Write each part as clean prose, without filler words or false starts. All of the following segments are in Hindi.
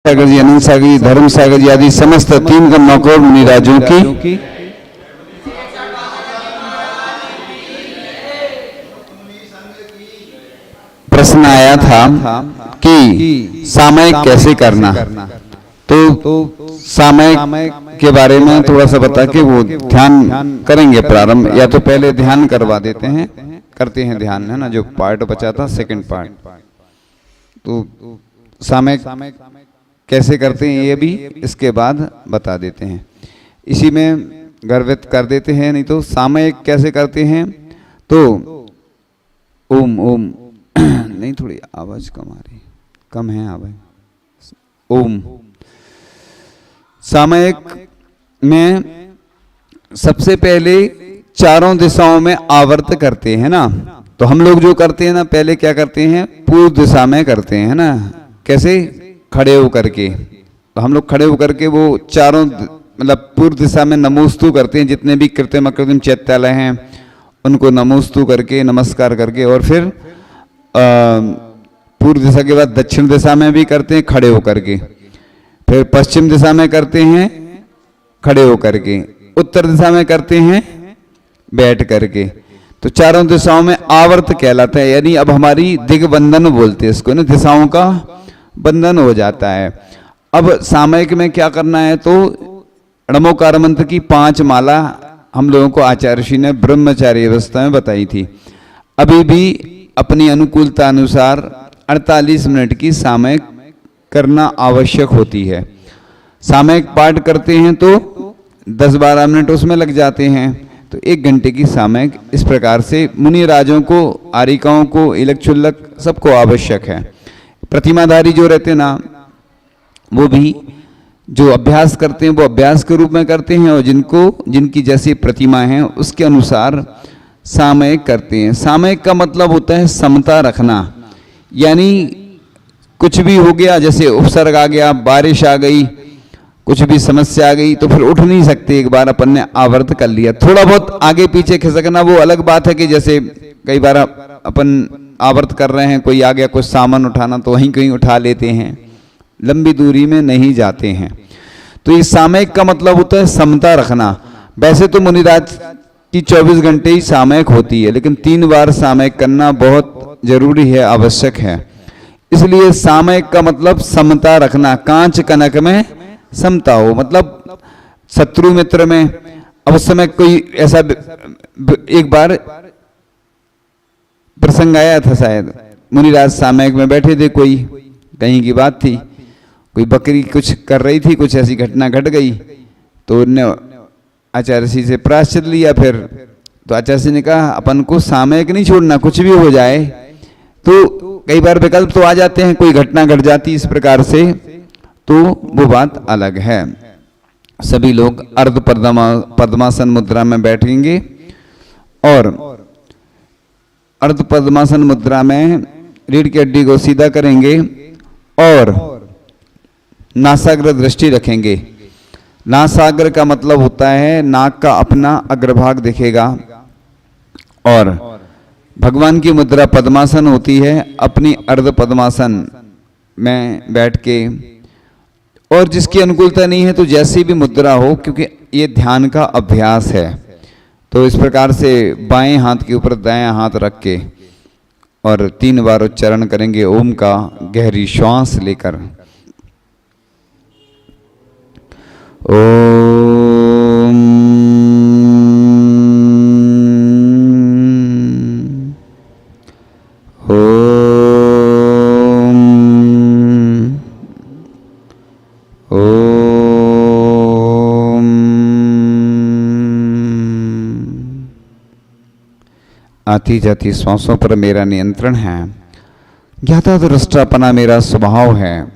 सागर जी, अनंत सागर जी, धर्म सागर जी आदि समस्त 3 करोड़ मुनिराजों की प्रश्न आया था कि सामयिक कैसे करना। तो सामयिक के बारे में थोड़ा सा बता के वो ध्यान करेंगे प्रारंभ, या तो पहले ध्यान करवा देते हैं, करते हैं ध्यान, है ना, जो पार्ट बचा था सेकंड पार्ट। तो सामयिक कैसे करते हैं ये भी इसके बाद बता देते हैं, इसी में गर्वित कर देते हैं। नहीं तो सामयिक कैसे करते हैं तो ओम ओम नहीं, थोड़ी आवाज कम आ रही, कम है आवाज। ओम सामयिक में सबसे पहले चारों दिशाओं में आवर्त करते हैं ना। तो हम लोग जो करते हैं ना, पहले क्या करते हैं, पूर्व दिशा में करते हैं ना। कैसे? खड़े होकर के। तो हम लोग खड़े होकर के वो चारों मतलब पूर्व दिशा में नमोस्तु करते हैं। जितने भी कृत्रिम अकृत्रिम चैत्यालय हैं उनको नमोस्तु करके, नमस्कार करके, और फिर पूर्व दिशा के बाद दक्षिण दिशा में भी करते हैं खड़े होकर के, फिर पश्चिम दिशा में करते हैं खड़े होकर के, उत्तर दिशा में करते हैं बैठ करके। तो चारों दिशाओं में आवर्त कहलाता है। यानी अब हमारी दिग्बंधन बोलते हैं इसको ना, दिशाओं का बंधन हो जाता है। अब सामयिक में क्या करना है, तो णमोकार मंत्र की 5 माला हम लोगों को आचार्य श्री ने ब्रह्मचारी अवस्था में बताई थी। अभी भी अपनी अनुकूलता अनुसार 48 मिनट की सामयिक करना आवश्यक होती है। सामयिक पाठ करते हैं तो 10-12 मिनट उसमें लग जाते हैं, तो 1 घंटे की सामयिक इस प्रकार से मुनि राजों को, आरिकाओं को, इलक चुल्लक सबको आवश्यक है। प्रतिमाधारी जो रहते ना, वो भी जो अभ्यास करते हैं वो अभ्यास के रूप में करते हैं, और जिनकी जैसी प्रतिमा है उसके अनुसार सामयिक करते हैं। सामयिक का मतलब होता है समता रखना। यानी कुछ भी हो गया, जैसे उपसर्ग आ गया, बारिश आ गई, कुछ भी समस्या आ गई, तो फिर उठ नहीं सकते। एक बार अपन ने आवर्त कर लिया, थोड़ा बहुत आगे पीछे खिसकना वो अलग बात है कि जैसे कई बार अपन आवर्त कर रहे हैं, कोई आ गया कुछ सामान उठाना, तो वहीं कहीं उठा लेते हैं, लंबी दूरी में नहीं जाते हैं। तो इस सामयिक का मतलब होता है समता रखना। वैसे तो मुनिराज की 24 घंटे ही सामयिक होती है, लेकिन 3 बार सामयिक करना बहुत जरूरी है, आवश्यक है। इसलिए सामयिक का मतलब समता रखना, कांच कनक में समता हो, मतलब शत्रु मित्र में। अब उस समय कोई ऐसा एक बार प्रसंग आया था, शायद मुनिराज सामयिक में बैठे थे, कोई कहीं की बात थी, कोई बकरी कुछ कर रही थी, कुछ ऐसी घटना घट गई, तो उन्होंने आचार्य जी से प्रायश्चित लिया। फिर तो आचार्य जी ने कहा अपन को सामयिक नहीं छोड़ना, कुछ भी हो जाए। तो कई बार विकल्प तो आ जाते हैं, कोई घटना घट जाती इस प्रकार से, तो वो बात अलग है। सभी लोग अर्ध पद्मासन मुद्रा में बैठेंगे, और अर्ध पद्मासन मुद्रा में रीढ़ की हड्डी को सीधा करेंगे और नासाग्र दृष्टि रखेंगे। नासाग्र का मतलब होता है नाक का अपना अग्रभाग दिखेगा, और भगवान की मुद्रा पद्मासन होती है। अपनी अर्ध पद्मासन में बैठ के, और जिसकी अनुकूलता नहीं है तो जैसी भी मुद्रा हो, क्योंकि ये ध्यान का अभ्यास है। तो इस प्रकार से बाएं हाथ के ऊपर दायां हाथ रख के और 3 बार उच्चारण करेंगे ओम का, गहरी श्वास लेकर। ओम आती जाती श्वासों पर मेरा नियंत्रण है। ज्ञाता दृष्टापना मेरा स्वभाव है।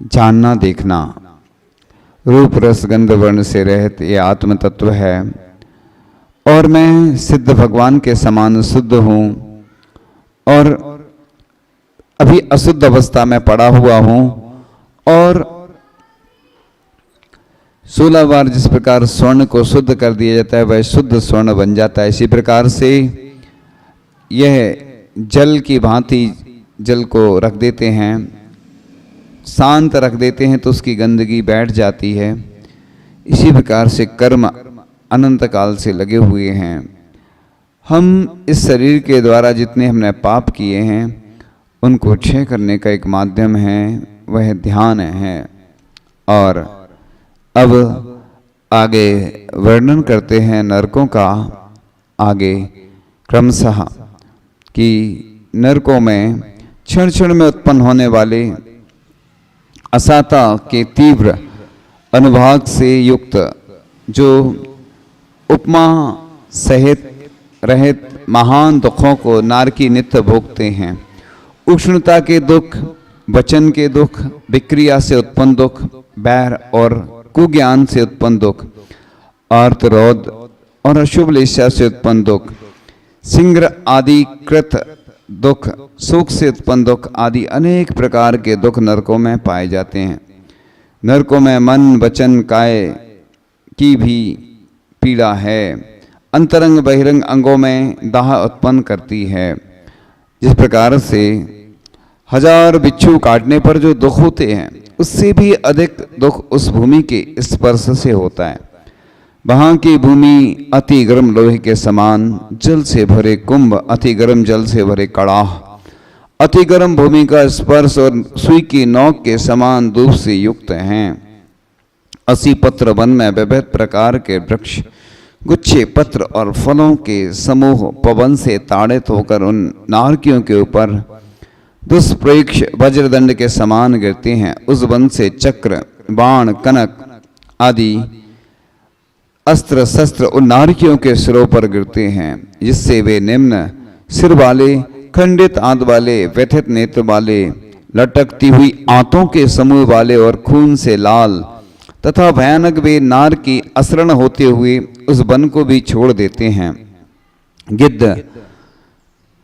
जानना देखना, रूप रस गंध वर्ण से रहित ये आत्म तत्व है, और मैं सिद्ध भगवान के समान शुद्ध हूँ, और अभी अशुद्ध अवस्था में पड़ा हुआ हूँ। और 16 बार जिस प्रकार स्वर्ण को शुद्ध कर दिया जाता है, वह शुद्ध स्वर्ण बन जाता है। इसी प्रकार से यह जल की भांति जल को रख देते हैं, शांत रख देते हैं तो उसकी गंदगी बैठ जाती है। इसी प्रकार से कर्म अनंत काल से लगे हुए हैं। हम इस शरीर के द्वारा जितने हमने पाप किए हैं उनको क्षय करने का एक माध्यम है, वह ध्यान है। और अब आगे वर्णन करते हैं नरकों का आगे क्रमशः कि नरकों में क्षण क्षण में उत्पन्न होने वाले असाता के तीव्र अनुभाग से युक्त जो उपमा सहित रहित महान दुखों को नारकी नित्य भोगते हैं। उष्णता के दुख, वचन के दुख, विक्रिया से उत्पन्न दुख, बैर और कुज्ञान से उत्पन्न दुख, आर्तरोध और अशुभ लेशा से उत्पन्न दुख, सिंग्र आदि कृत दुख, सुख से उत्पन्न दुख आदि अनेक प्रकार के दुख नरकों में पाए जाते हैं। नरकों में मन, वचन, काय की भी पीड़ा है। अंतरंग बहिरंग अंगों में दाह उत्पन्न करती है। जिस प्रकार से 1000 बिच्छू काटने पर जो दुख होते हैं उससे भी अधिक दुख उस भूमि के स्पर्श से होता है। वहाँ की भूमि अति गर्म लोहे के समान, जल से भरे कुंभ, अति गर्म जल से भरे कड़ाह, अति गर्म भूमि का स्पर्श और सुई की नोक के समान धूप से युक्त हैं। 80 पत्र वन में विविध प्रकार के वृक्ष, गुच्छे, पत्र और फलों के समूह पवन से ताड़ित होकर उन नारकियों के ऊपर दुष्प्रेक्ष वज्रदंड के समान गिरते हैं। उस वन से चक्र, बाण, कनक आदि अस्त्र शस्त्र उन नारकियों के सिरों पर गिरते हैं, जिससे वे निम्न सिर वाले, खंडित आंत वाले, व्यथित नेत्र वाले, लटकती हुई आंतों के समूह वाले और खून से लाल तथा भयानक वे नार की असरण होते हुए उस वन को भी छोड़ देते हैं। गिद्ध,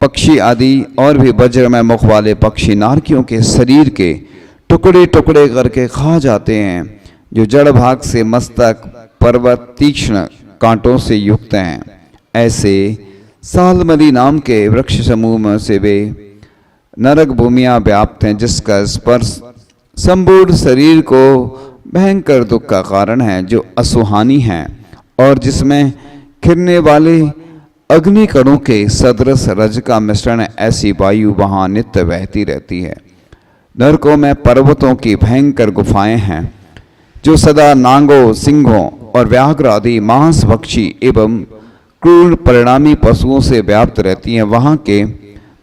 पक्षी आदि और भी वज्रमय मुख वाले पक्षी नारकियों के शरीर के टुकड़े टुकड़े करके खा जाते हैं, जो जड़ भाग से मस्तक, पर्वत, तीक्ष्ण कांटों से युक्त हैं। ऐसे सालमली नाम के वृक्ष समूह में से वे नरक भूमियां व्याप्त हैं, जिसका स्पर्श संपूर्ण शरीर को भयंकर दुख का कारण है, जो असुहानी है और जिसमें खिरने वाले अग्निकणों के सदृश रज का मिश्रण ऐसी वायु वहां नित्य बहती रहती है। नरकों में पर्वतों की भयंकर गुफाएं हैं, जो सदा नांगों, सिंहों और व्याघ्र आदि मांस भक्षी एवं क्रूर परिणामी पशुओं से व्याप्त रहती हैं। वहां के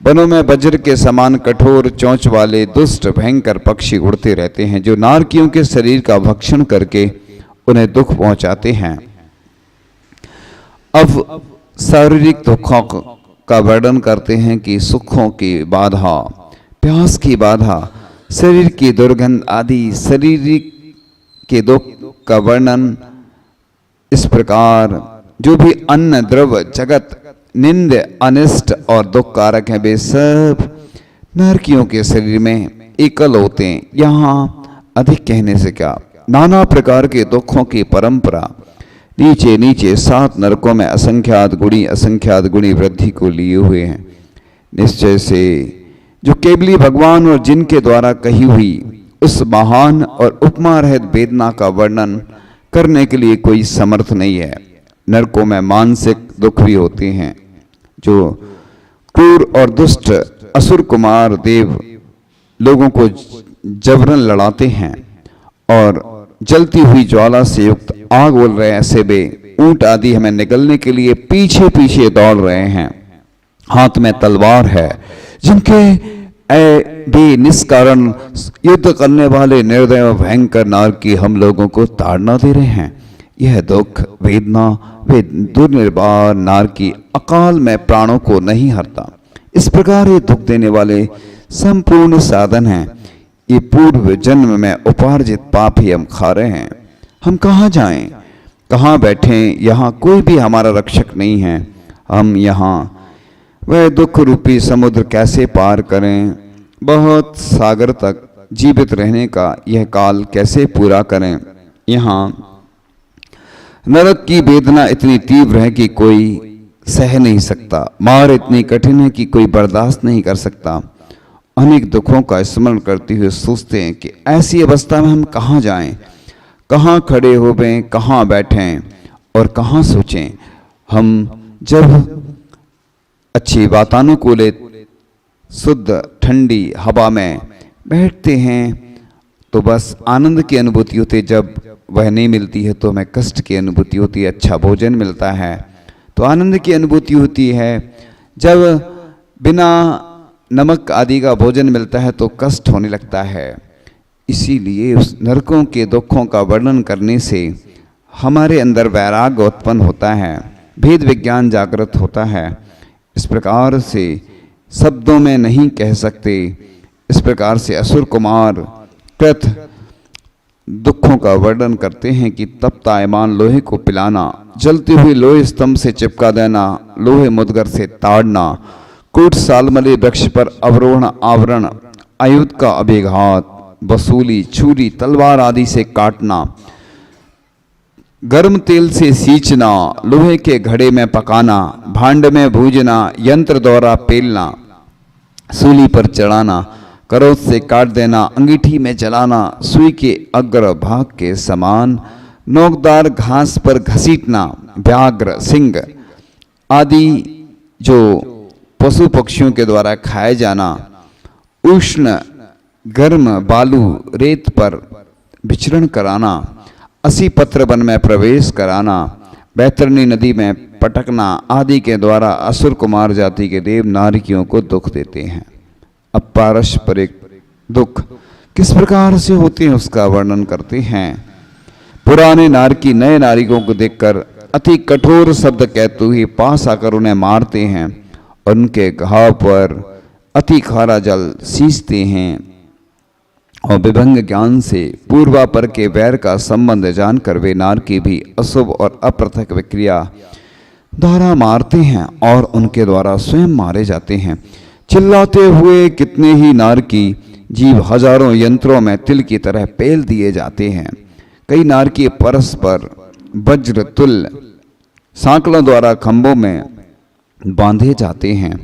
वनों में वज्र के समान कठोर चोंच वाले दुष्ट भयंकर पक्षी उड़ते रहते हैं, जो नारकियों के शरीर का भक्षण करके उन्हें दुख पहुंचाते हैं। अब शारीरिक दुखों का वर्णन करते हैं कि सुखों की बाधा, प्यास की बाधा, शरीर की दुर्गंध आदि शारीरिक के दुख का वर्णन इस प्रकार। जो भी अन्न, द्रव्य, जगत निंद, अनिष्ट और दुख कारक है, वे सब नरकियों के शरीर में एकल होते हैं। यहाँ अधिक कहने से क्या, नाना प्रकार के दुखों की परंपरा नीचे नीचे 7 नरकों में असंख्यात गुणी वृद्धि को लिए हुए हैं। निश्चय से जो केवली भगवान और जिनके द्वारा कही हुई उस महान और उपमा रहित वेदना का वर्णन करने के लिए कोई समर्थ नहीं है। नरकों में मानसिक दुख भी होते हैं, जो क्रूर और दुष्ट असुर कुमार देव लोगों को जबरन लड़ाते हैं और जलती हुई ज्वाला से युक्त आग बोल रहे हैं। ऐसे वे ऊंट आदि हमें निगलने के लिए पीछे पीछे दौड़ रहे हैं। हाथ में तलवार है, जिनके भी निष्कारण युद्ध करने वाले निर्दय और भयंकर नार की हम लोगों को ताड़ना दे रहे हैं। यह दुख वेदना वे दुर्निर्वार नार की अकाल में प्राणों को नहीं हरता। इस प्रकार ये दुख देने वाले संपूर्ण साधन हैं। ये पूर्व जन्म में उपार्जित पाप ही हम खा रहे हैं। हम कहाँ जाएं, कहाँ बैठें, यहाँ कोई भी हमारा रक्षक नहीं है। हम यहाँ वह दुख रूपी समुद्र कैसे पार करें, बहुत सागर तक जीवित रहने का यह काल कैसे पूरा करें। यहाँ नरक की वेदना इतनी तीव्र है कि कोई सह नहीं सकता, मार इतनी कठिन है कि कोई बर्दाश्त नहीं कर सकता। अनेक दुखों का स्मरण करते हुए सोचते हैं कि ऐसी अवस्था में हम कहाँ जाएं, कहाँ खड़े हो गए, कहाँ बैठें और कहाँ सोचें। हम जब अच्छी वातानुकूलित शुद्ध ठंडी हवा में बैठते हैं तो बस आनंद की अनुभूति होती है। जब वह नहीं मिलती है तो हमें कष्ट की अनुभूति होती है। अच्छा भोजन मिलता है तो आनंद की अनुभूति होती है। जब बिना नमक आदि का भोजन मिलता है तो कष्ट होने लगता है। इसीलिए उस नरकों के दुखों का वर्णन करने से हमारे अंदर वैराग्य उत्पन्न होता है, भेद विज्ञान जागृत होता है। इस प्रकार से शब्दों में नहीं कह सकते। इस प्रकार से असुर कुमार कृत दुखों का वर्णन करते हैं कि तपतायमान लोहे को पिलाना, जलते हुए लोहे स्तंभ से चिपका देना, लोहे मुदगर से ताड़ना, कूट सालमली वृक्ष पर अवरोहण आवरण, आयुध का अभिघात, वसूली, छुरी, तलवार आदि से काटना, गर्म तेल से सींचना, लोहे के घड़े में पकाना, भांड में भूजना, यंत्र द्वारा पेलना, सूली पर चढ़ाना, करोत से काट देना, अंगीठी में जलाना, सुई के अग्र भाग के समान नोकदार घास पर घसीटना, व्याघ्र, सिंह आदि जो पशु पक्षियों के द्वारा खाए जाना, उष्ण गर्म बालू रेत पर विचरण कराना, असी पत्र वन में प्रवेश कराना, बैतरणी नदी में पटकना आदि के द्वारा असुर कुमार जाति के देव नारियों को दुख देते हैं। अब पारस्परिक दुख किस प्रकार से होते हैं उसका वर्णन करते हैं। पुराने नारकी नए नारियों को देखकर अति कठोर शब्द कहते हुए पास आकर उन्हें मारते हैं और उनके घाव पर अति खारा जल सींचते हैं और विभंग ज्ञान से पूर्वापर के वैर का संबंध जानकर वे नारकी भी अशुभ और अपृथक विक्रिया द्वारा मारते हैं और उनके द्वारा स्वयं मारे जाते हैं। चिल्लाते हुए कितने ही नारकी जीव हजारों यंत्रों में तिल की तरह पेल दिए जाते हैं। कई नारकी परस्पर वज्र तुल्य सांकलों द्वारा खंभों में बांधे जाते हैं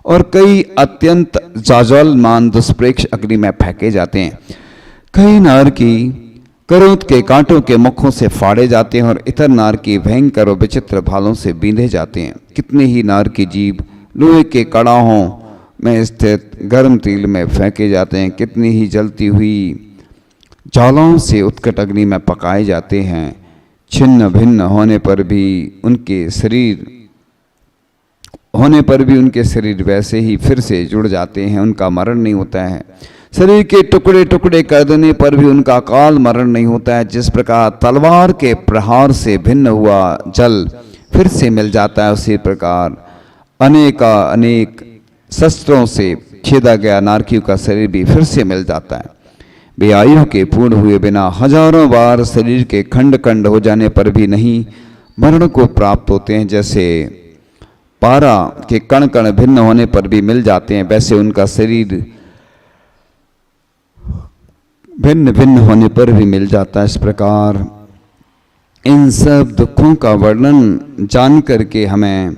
और कई अत्यंत जाजलमान दुष्प्रेक्ष अग्नि में फेंके जाते हैं। कई नारकी करोत के कांटों के मुखों से फाड़े जाते हैं और इतर नारकी भयंकर और विचित्र भालों से बींधे जाते हैं। कितने ही नारकी जीव लोहे के कड़ाहों में स्थित गर्म तेल में फेंके जाते हैं। कितनी ही जलती हुई ज्वालाओं से उत्कट अग्नि में पकाए जाते हैं। छिन्न भिन्न होने पर भी उनके शरीर वैसे ही फिर से जुड़ जाते हैं। उनका मरण नहीं होता है। शरीर के टुकड़े टुकड़े कर देने पर भी उनका काल मरण नहीं होता है। जिस प्रकार तलवार के प्रहार से भिन्न हुआ जल फिर से मिल जाता है, उसी प्रकार अनेक शस्त्रों से छेदा गया नारकियों का शरीर भी फिर से मिल जाता है। वे आयु के पूर्ण हुए बिना हजारों बार शरीर के खंड खंड हो जाने पर भी नहीं मरण को प्राप्त होते हैं। जैसे पारा के कण कण भिन्न होने पर भी मिल जाते हैं, वैसे उनका शरीर भिन्न भिन्न होने पर भी मिल जाता है। इस प्रकार इन सब दुखों का वर्णन जान करके हमें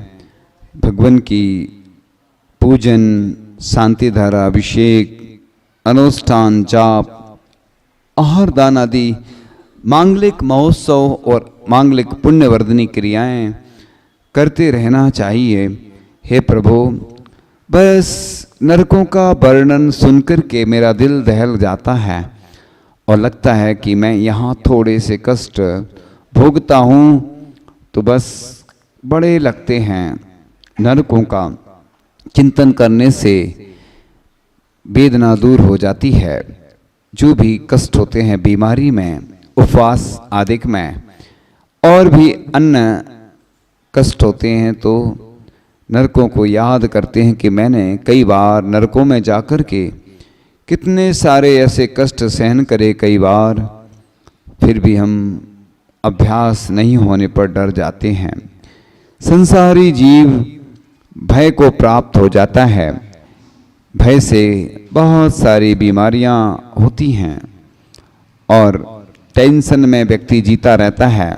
भगवान की पूजन, शांति धारा, अभिषेक, अनुष्ठान, जाप, आहार दान आदि मांगलिक महोत्सव और मांगलिक पुण्यवर्धनी क्रियाएं करते रहना चाहिए। हे प्रभु, बस नरकों का वर्णन सुनकर के मेरा दिल दहल जाता है और लगता है कि मैं यहाँ थोड़े से कष्ट भोगता हूँ तो बस बड़े लगते हैं। नरकों का चिंतन करने से वेदना दूर हो जाती है। जो भी कष्ट होते हैं बीमारी में, उपवास आदि में और भी अन्य कष्ट होते हैं तो नरकों को याद करते हैं कि मैंने कई बार नरकों में जाकर के कितने सारे ऐसे कष्ट सहन करे। कई बार फिर भी हम अभ्यास नहीं होने पर डर जाते हैं। संसारी जीव भय को प्राप्त हो जाता है। भय से बहुत सारी बीमारियां होती हैं और टेंशन में व्यक्ति जीता रहता है।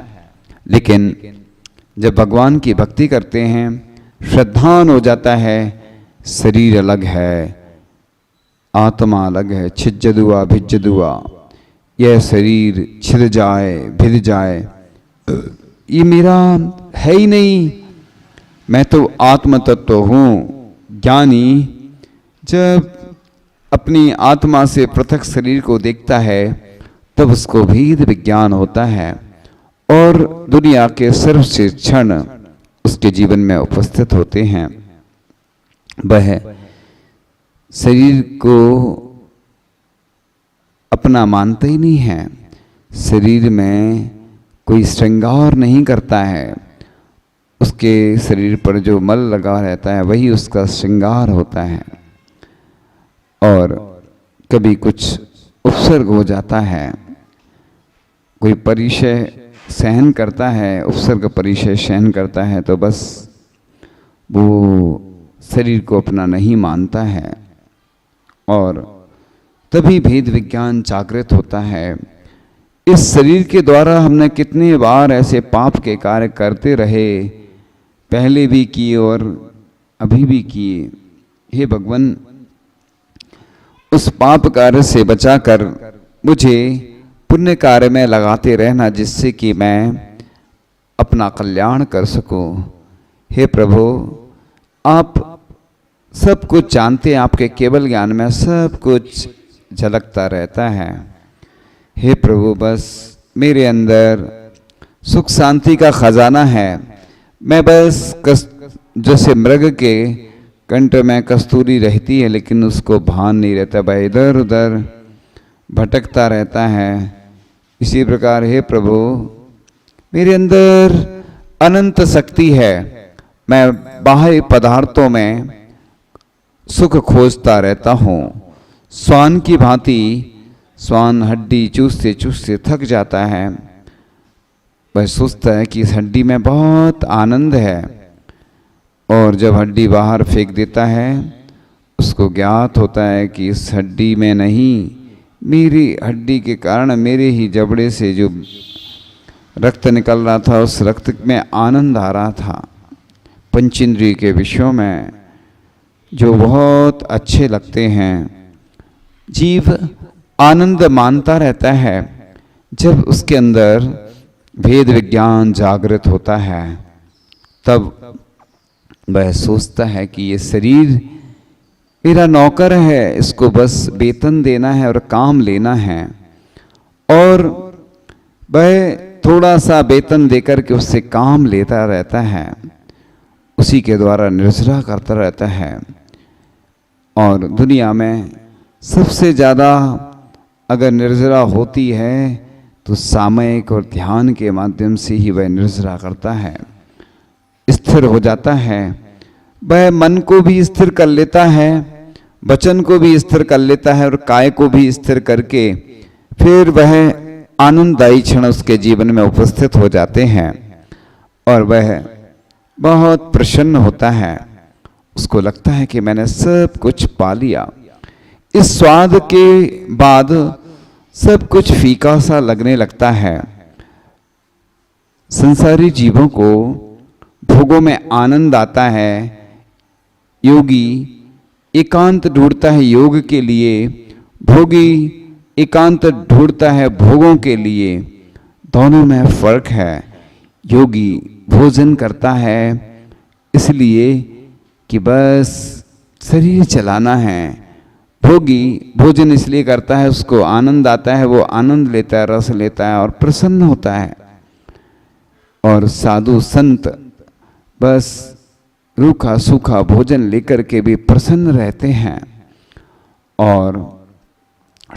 लेकिन जब भगवान की भक्ति करते हैं, श्रद्धान हो जाता है, शरीर अलग है, आत्मा अलग है, छिज्जदुआ भिज्जदुआ, यह शरीर छिद जाए भिद जाए, ये मेरा है ही नहीं, मैं तो आत्म तत्व हूँ। ज्ञानी जब अपनी आत्मा से पृथक शरीर को देखता है तब उसको भेद विज्ञान होता है और दुनिया के सर्वश्रेष्ठ क्षण उसके जीवन में उपस्थित होते हैं। वह शरीर को अपना मानता ही नहीं है, शरीर में कोई श्रृंगार नहीं करता है, उसके शरीर पर जो मल लगा रहता है वही उसका श्रृंगार होता है। और कभी कुछ उपसर्ग हो जाता है, कोई परिचय सहन करता है, उपसर्ग परिचय सहन करता है, तो बस वो शरीर को अपना नहीं मानता है और तभी भेद विज्ञान जागृत होता है। इस शरीर के द्वारा हमने कितने बार ऐसे पाप के कार्य करते रहे, पहले भी किए और अभी भी किए। हे भगवान, उस पाप कार्य से बचाकर मुझे पुण्य कार्य में लगाते रहना, जिससे कि मैं अपना कल्याण कर सकूं। हे प्रभु, आप सब कुछ जानते हैं, आपके केवल ज्ञान में सब कुछ झलकता रहता है। हे प्रभु, बस मेरे अंदर सुख शांति का खजाना है, मैं बस जैसे मृग के कंठ में कस्तूरी रहती है लेकिन उसको भान नहीं रहता, वह इधर उधर भटकता रहता है। इसी प्रकार हे प्रभु, मेरे अंदर अनंत शक्ति है, मैं बाह्य पदार्थों में सुख खोजता रहता हूँ। श्वान की भांति श्वान हड्डी चूसते चूसते थक जाता है, वह सोचता है कि इस हड्डी में बहुत आनंद है, और जब हड्डी बाहर फेंक देता है उसको ज्ञात होता है कि इस हड्डी में नहीं, मेरी हड्डी के कारण मेरे ही जबड़े से जो रक्त निकल रहा था उस रक्त में आनंद आ रहा था। पंचेंद्रिय के विषयों में जो बहुत अच्छे लगते हैं, जीव आनंद मानता रहता है। जब उसके अंदर भेद विज्ञान जागृत होता है तब वह सोचता है कि ये शरीर मेरा नौकर है, इसको बस वेतन देना है और काम लेना है, और वह थोड़ा सा वेतन देकर के उससे काम लेता रहता है, उसी के द्वारा निर्जरा करता रहता है। और दुनिया में सबसे ज़्यादा अगर निर्जरा होती है तो सामयिक और ध्यान के माध्यम से ही वह निर्जरा करता है, स्थिर हो जाता है। वह मन को भी स्थिर कर लेता है, वचन को भी स्थिर कर लेता है और काय को भी स्थिर करके फिर वह आनंददायी क्षण उसके जीवन में उपस्थित हो जाते हैं और वह बहुत प्रसन्न होता है। उसको लगता है कि मैंने सब कुछ पा लिया। इस स्वाद के बाद सब कुछ फीका सा लगने लगता है। संसारी जीवों को भोगों में आनंद आता है, योगी एकांत ढूंढता है योग के लिए, भोगी एकांत ढूंढता है भोगों के लिए। दोनों में फर्क है। योगी भोजन करता है इसलिए कि बस शरीर चलाना है, भोगी भोजन इसलिए करता है उसको आनंद आता है, वो आनंद लेता है, रस लेता है और प्रसन्न होता है। और साधु संत बस रूखा सूखा भोजन लेकर के भी प्रसन्न रहते हैं, और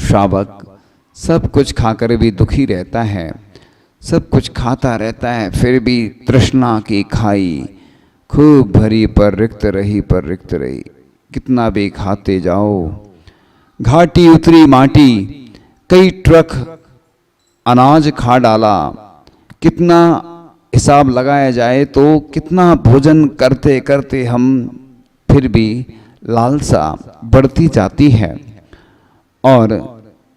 श्रावक सब कुछ खाकर भी दुखी रहता है, सब कुछ खाता रहता है फिर भी तृष्णा की खाई खूब भरी पर रिक्त रही, पर रिक्त रही। कितना भी खाते जाओ, घाटी उतरी माटी, कई ट्रक अनाज खा डाला। कितना हिसाब लगाया जाए तो कितना भोजन करते करते हम फिर भी लालसा बढ़ती जाती है। और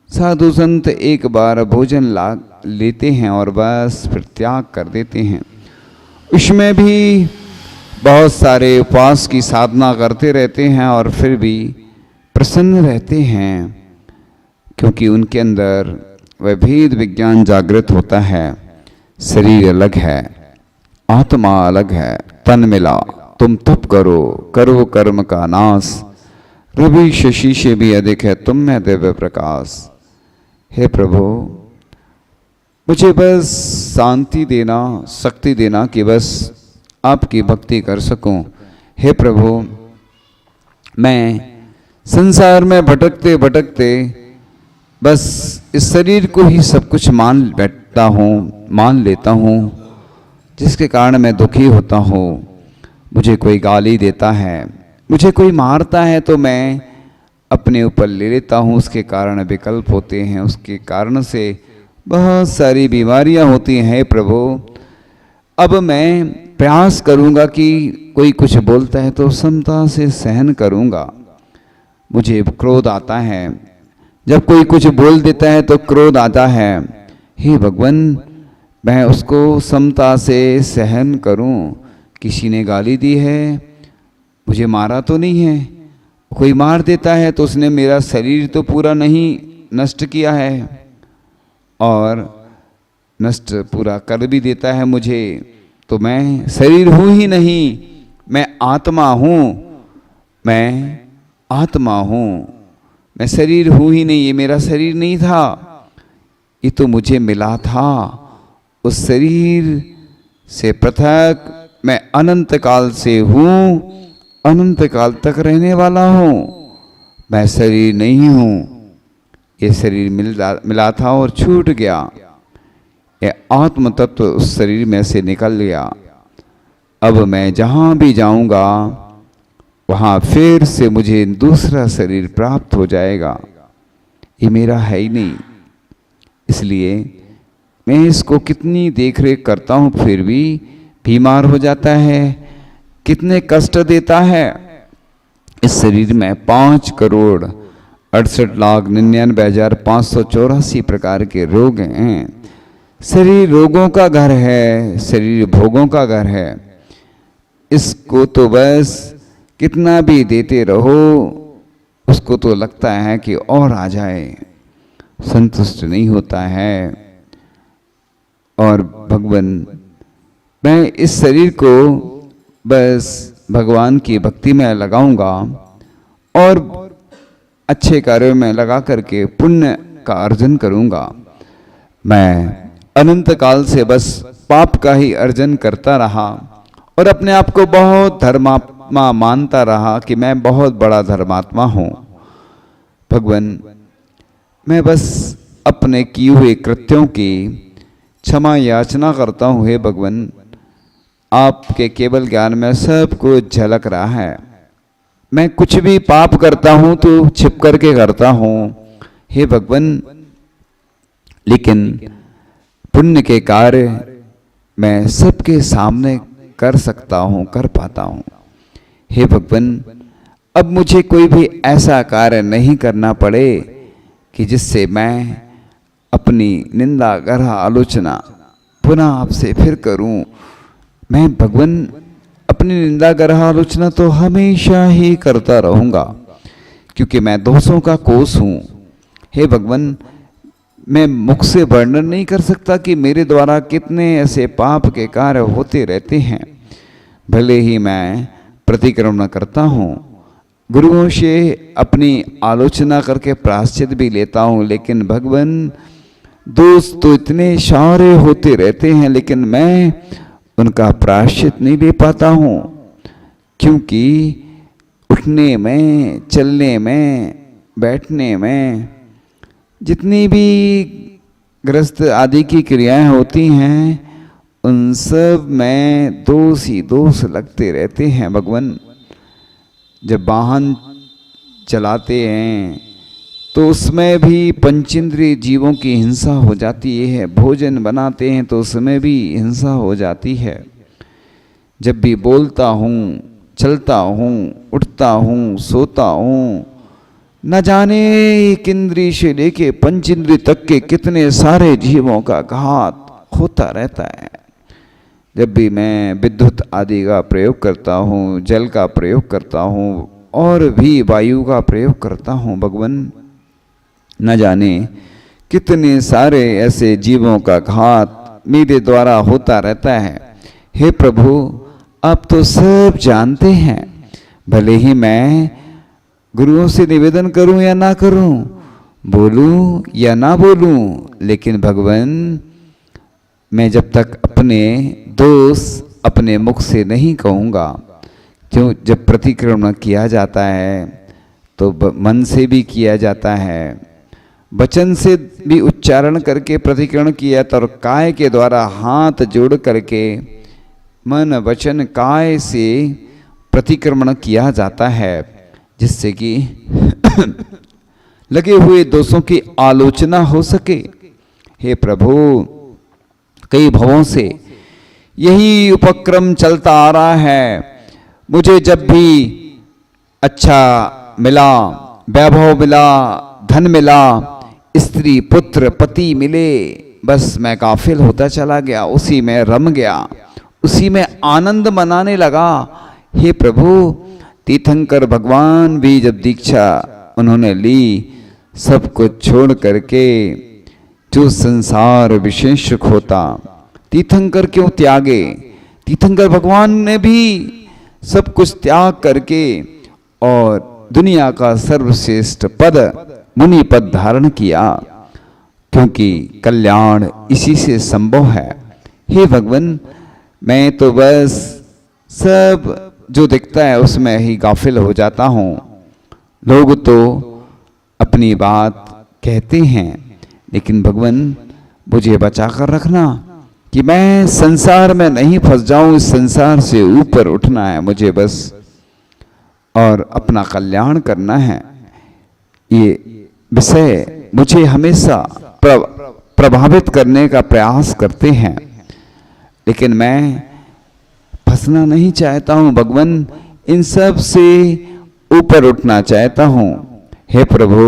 साधु संत एक बार भोजन ला लेते हैं और बस फिर त्याग कर देते हैं। उसमें भी बहुत सारे उपवास की साधना करते रहते हैं और फिर भी प्रसन्न रहते हैं, क्योंकि उनके अंदर वह भेद विज्ञान जागृत होता है। शरीर अलग है, आत्मा अलग है, तन मिला, तुम तप करो, करो कर्म का नाश, रवि शशि से भी अधिक है तुम में दिव्य प्रकाश। हे प्रभु, मुझे बस शांति देना, शक्ति देना कि बस आपकी भक्ति कर सकूं। हे प्रभु, मैं संसार में भटकते भटकते बस इस शरीर को ही सब कुछ मान बैठता हूँ, मान लेता हूँ, जिसके कारण मैं दुखी होता हूँ। मुझे कोई गाली देता है, मुझे कोई मारता है तो मैं अपने ऊपर ले लेता हूँ, उसके कारण विकल्प होते हैं, उसके कारण से बहुत सारी बीमारियाँ होती हैं। प्रभु, अब मैं प्रयास करूँगा कि कोई कुछ बोलता है तो समता से सहन करूँगा। मुझे क्रोध आता है, जब कोई कुछ बोल देता है तो क्रोध आता है। हे भगवान, मैं उसको समता से सहन करूं। किसी ने गाली दी है, मुझे मारा तो नहीं है, कोई मार देता है तो उसने मेरा शरीर तो पूरा नहीं नष्ट किया है, और नष्ट पूरा कर भी देता है मुझे, तो मैं शरीर हूँ ही नहीं, मैं आत्मा हूँ, मैं आत्मा हूँ, मैं शरीर हूँ ही नहीं। ये मेरा शरीर नहीं था, ये तो मुझे मिला था। उस शरीर से पृथक मैं अनंत काल से हूँ, अनंत काल तक रहने वाला हूँ। मैं शरीर नहीं हूँ, ये शरीर मिला था और छूट गया। ये आत्म तत्व उस शरीर में से निकल गया। अब मैं जहाँ भी जाऊँगा वहाँ फिर से मुझे दूसरा शरीर प्राप्त हो जाएगा। ये मेरा है ही नहीं, इसलिए मैं इसको कितनी देख रेख करता हूँ फिर भी बीमार हो जाता है, कितने कष्ट देता है। इस शरीर में 5,68,99,584 प्रकार के रोग हैं। शरीर रोगों का घर है, शरीर भोगों का घर है। इसको तो बस कितना भी देते रहो, उसको तो लगता है कि और आ जाए, संतुष्ट नहीं होता है। और भगवान, मैं इस शरीर को बस भगवान की भक्ति में लगाऊंगा और अच्छे कार्यों में लगा करके पुण्य का अर्जन करूंगा। मैं अनंत काल से बस पाप का ही अर्जन करता रहा और अपने आप को बहुत धर्मात्मा मानता रहा कि मैं बहुत बड़ा धर्मात्मा हूँ। भगवान, मैं बस अपने किए हुए कृत्यों की क्षमा याचना करता हूँ। हे भगवान, आपके केवल ज्ञान में सब कुछ झलक रहा है। मैं कुछ भी पाप करता हूँ तो छिप करके करता हूँ हे भगवान, लेकिन पुण्य के कार्य मैं सबके सामने कर सकता हूँ, कर पाता हूँ। हे भगवान, अब मुझे कोई भी ऐसा कार्य नहीं करना पड़े कि जिससे मैं अपनी निंदा गर्ह आलोचना पुनः आपसे फिर करूं। मैं भगवान अपनी निंदा गर्ह आलोचना तो हमेशा ही करता रहूंगा, क्योंकि मैं दोषों का कोष हूँ। हे भगवान, मैं मुख से वर्णन नहीं कर सकता कि मेरे द्वारा कितने ऐसे पाप के कार्य होते रहते हैं। भले ही मैं प्रतिक्रमण करता हूँ, गुरुओं से अपनी आलोचना करके प्रायश्चित भी लेता हूँ, लेकिन भगवान दोष तो इतने सारे होते रहते हैं, लेकिन मैं उनका प्रायश्चित नहीं ले पाता हूँ, क्योंकि उठने में, चलने में, बैठने में, जितनी भी ग्रस्त आदि की क्रियाएं होती हैं, उन सब में दोष ही दोष लगते रहते हैं। भगवान, जब वाहन चलाते हैं तो उसमें भी पंचेंद्रिय जीवों की हिंसा हो जाती है। भोजन बनाते हैं तो उसमें भी हिंसा हो जाती है। जब भी बोलता हूँ, चलता हूँ, उठता हूँ, सोता हूँ, न जाने एक इंद्रिय से लेके पंचेंद्रिय तक के कितने सारे जीवों का घात होता रहता है। जब भी मैं विद्युत आदि का प्रयोग करता हूँ, जल का प्रयोग करता हूँ, और भी वायु का प्रयोग करता हूँ भगवान। न जाने कितने सारे ऐसे जीवों का घात मेरे द्वारा होता रहता है। हे प्रभु, आप तो सब जानते हैं। भले ही मैं गुरुओं से निवेदन करूं या ना करूं, बोलूं या ना बोलूं, लेकिन भगवान मैं जब तक अपने दोष अपने मुख से नहीं कहूँगा, क्यों जब प्रतिक्रमण किया जाता है तो मन से भी किया जाता है, वचन से भी उच्चारण करके प्रतिक्रमण किया जाता, और काय के द्वारा हाथ जोड़ करके मन वचन काय से प्रतिक्रमण किया जाता है, जिससे कि लगे हुए दोषों की आलोचना हो सके। हे प्रभु, कई भवों से यही उपक्रम चलता आ रहा है। मुझे जब भी अच्छा मिला, वैभव मिला, धन मिला, स्त्री पुत्र पति मिले, बस मैं गाफिल होता चला गया, उसी में रम गया, उसी में आनंद मनाने लगा। हे प्रभु, तीर्थंकर भगवान भी जब दीक्षा उन्होंने ली, सब कुछ छोड़ करके जो संसार विशेष सुख होता, तीर्थंकर क्यों त्यागे? तीर्थंकर भगवान ने भी सब कुछ त्याग करके और दुनिया का सर्वश्रेष्ठ पद मुनि पद धारण किया, क्योंकि कल्याण इसी से संभव है। हे भगवान, मैं तो बस सब जो दिखता है उसमें ही गाफिल हो जाता हूँ। लोग तो अपनी बात कहते हैं, लेकिन भगवान मुझे बचा कर रखना कि मैं संसार में नहीं फंस जाऊं। इस संसार से ऊपर उठना है मुझे बस, और अपना कल्याण करना है। ये विषय मुझे हमेशा प्रभावित करने का प्रयास करते हैं, लेकिन मैं फंसना नहीं चाहता हूँ भगवान, इन सब से ऊपर उठना चाहता हूँ। हे प्रभु,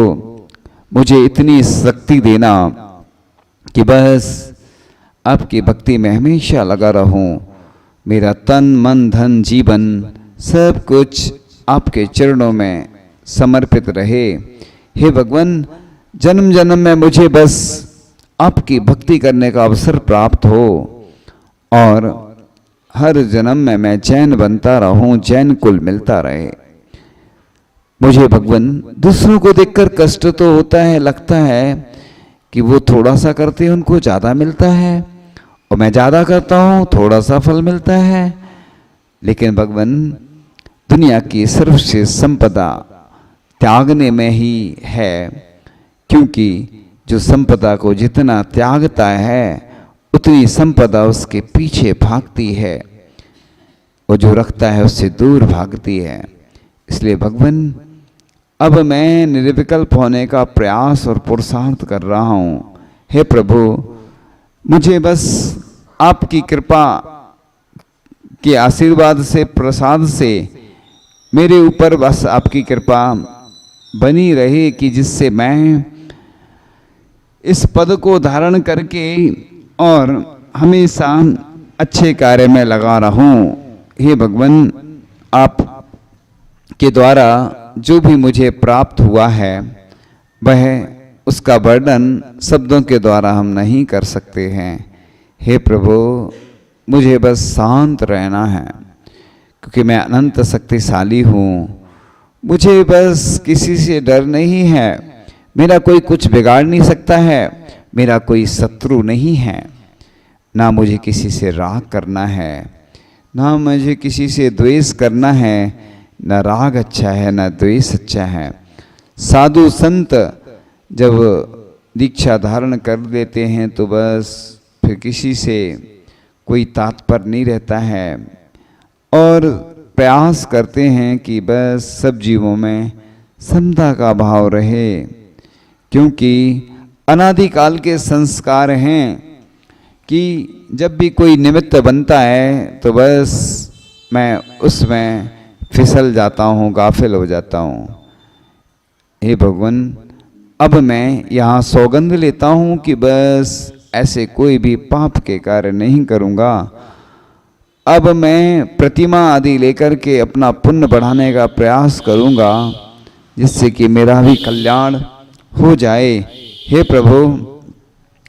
मुझे इतनी शक्ति देना कि बस आपकी भक्ति में हमेशा लगा रहूं। मेरा तन मन धन जीवन सब कुछ आपके चरणों में समर्पित रहे। हे भगवान, जन्म जन्म में मुझे बस आपकी भक्ति करने का अवसर प्राप्त हो, और हर जन्म में मैं जैन बनता रहूं, जैन कुल मिलता रहे। मुझे भगवान दूसरों को देखकर कष्ट तो होता है, लगता है कि वो थोड़ा सा करते हैं उनको ज़्यादा मिलता है, और मैं ज़्यादा करता हूँ थोड़ा सा फल मिलता है। लेकिन भगवान, दुनिया की सर्वश्रेष्ठ संपदा त्यागने में ही है, क्योंकि जो संपदा को जितना त्यागता है उतनी संपदा उसके पीछे भागती है, और जो रखता है उससे दूर भागती है। इसलिए भगवान, अब मैं निर्विकल्प होने का प्रयास और पुरुषार्थ कर रहा हूँ। हे प्रभु, मुझे बस आपकी कृपा के आशीर्वाद से, प्रसाद से मेरे ऊपर बस आपकी कृपा बनी रहे, कि जिससे मैं इस पद को धारण करके और हमेशा अच्छे कार्य में लगा रहूं। हे भगवान, आप के द्वारा जो भी मुझे प्राप्त हुआ है, वह उसका वर्णन शब्दों के द्वारा हम नहीं कर सकते हैं। हे प्रभु, मुझे बस शांत रहना है, क्योंकि मैं अनंत शक्तिशाली हूँ। मुझे बस किसी से डर नहीं है, मेरा कोई कुछ बिगाड़ नहीं सकता है, मेरा कोई शत्रु नहीं है। ना मुझे किसी से राग करना है, ना मुझे किसी से द्वेष करना है। न राग अच्छा है, न द्वेष अच्छा है। साधु संत जब दीक्षा धारण कर लेते हैं तो बस फिर किसी से कोई तात्पर्य नहीं रहता है, और प्रयास करते हैं कि बस सब जीवों में समता का भाव रहे, क्योंकि अनादिकाल के संस्कार हैं कि जब भी कोई निमित्त बनता है तो बस मैं उसमें फिसल जाता हूँ, गाफिल हो जाता हूँ। हे भगवान, अब मैं यहाँ सौगंध लेता हूँ कि बस ऐसे कोई भी पाप के कार्य नहीं करूँगा, अब मैं प्रतिमा आदि लेकर के अपना पुण्य बढ़ाने का प्रयास करूंगा, जिससे कि मेरा भी कल्याण हो जाए। हे प्रभु,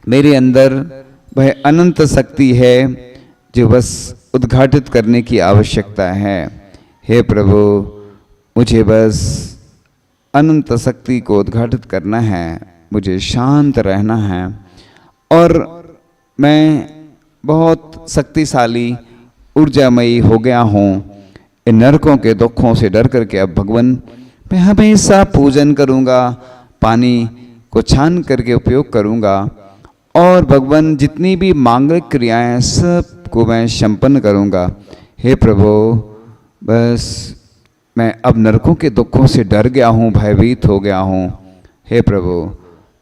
मेरे अंदर वह अनंत शक्ति है जो बस उद्घाटित करने की आवश्यकता है। हे प्रभु, मुझे बस अनंत शक्ति को उद्घाटित करना है, मुझे शांत रहना है। और मैं बहुत शक्तिशाली ऊर्जामयी हो गया हूँ। इन नरकों के दुखों से डर करके अब भगवान मैं हमेशा पूजन करूँगा, पानी को छान करके उपयोग करूँगा, और भगवान जितनी भी मांगलिक क्रियाएं सब को मैं संपन्न करूँगा। हे प्रभु, बस मैं अब नरकों के दुखों से डर गया हूँ, भयभीत हो गया हूँ। हे प्रभु,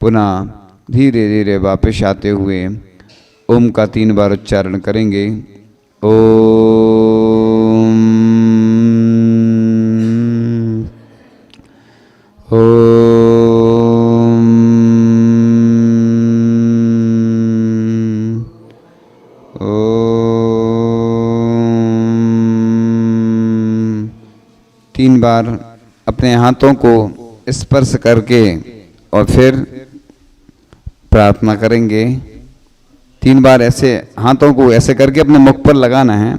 पुनः धीरे धीरे वापस आते हुए ओम का 3 बार उच्चारण करेंगे। ओम ओम ओम। 3 बार अपने हाथों को स्पर्श करके और फिर प्रार्थना करेंगे। 3 बार ऐसे हाथों को ऐसे करके अपने मुख पर लगाना है।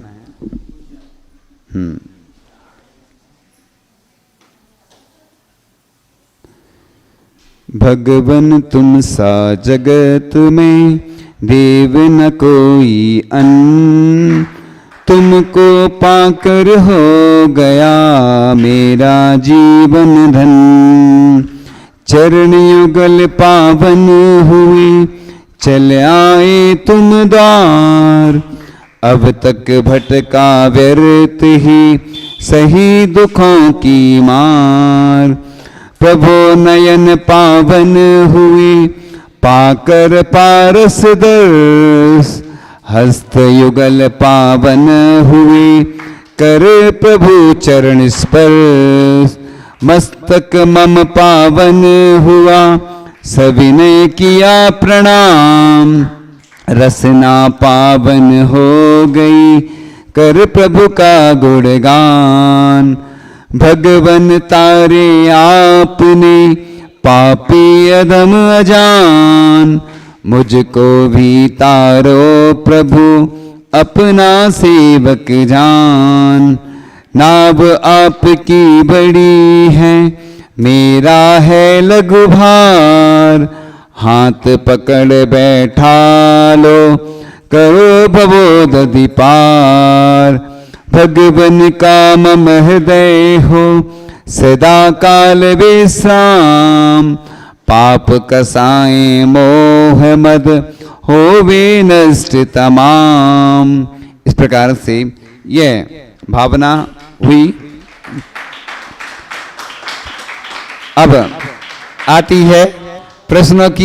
भगवन तुम सा जगत में देव न कोई अन, तुमको पाकर हो गया मेरा जीवन धन। चरण युगल पावन हुए चल आए तुम द्वार, अब तक भटका व्यर्थ ही सही दुखों की मार। प्रभु नयन पावन हुए पाकर पारस दर्श, हस्त युगल पावन हुए कर प्रभु चरण स्पर्श। मस्तक मम पावन हुआ सविनय किया प्रणाम, रसना पावन हो गई कर प्रभु का गुणगान। भगवन तारे आपने पापी अधम अजान, मुझको भी तारो प्रभु अपना सेवक जान। नाव आपकी बड़ी है मेरा है लघु भार, हाथ पकड़ बैठा लो करो भवोदधि पार। भगवन का मम हृदय हो सदा काल विश्राम, पाप कसाए मोह मद होवे नष्ट तमाम। इस प्रकार से यह भावना हुई। अब आती है प्रश्नों की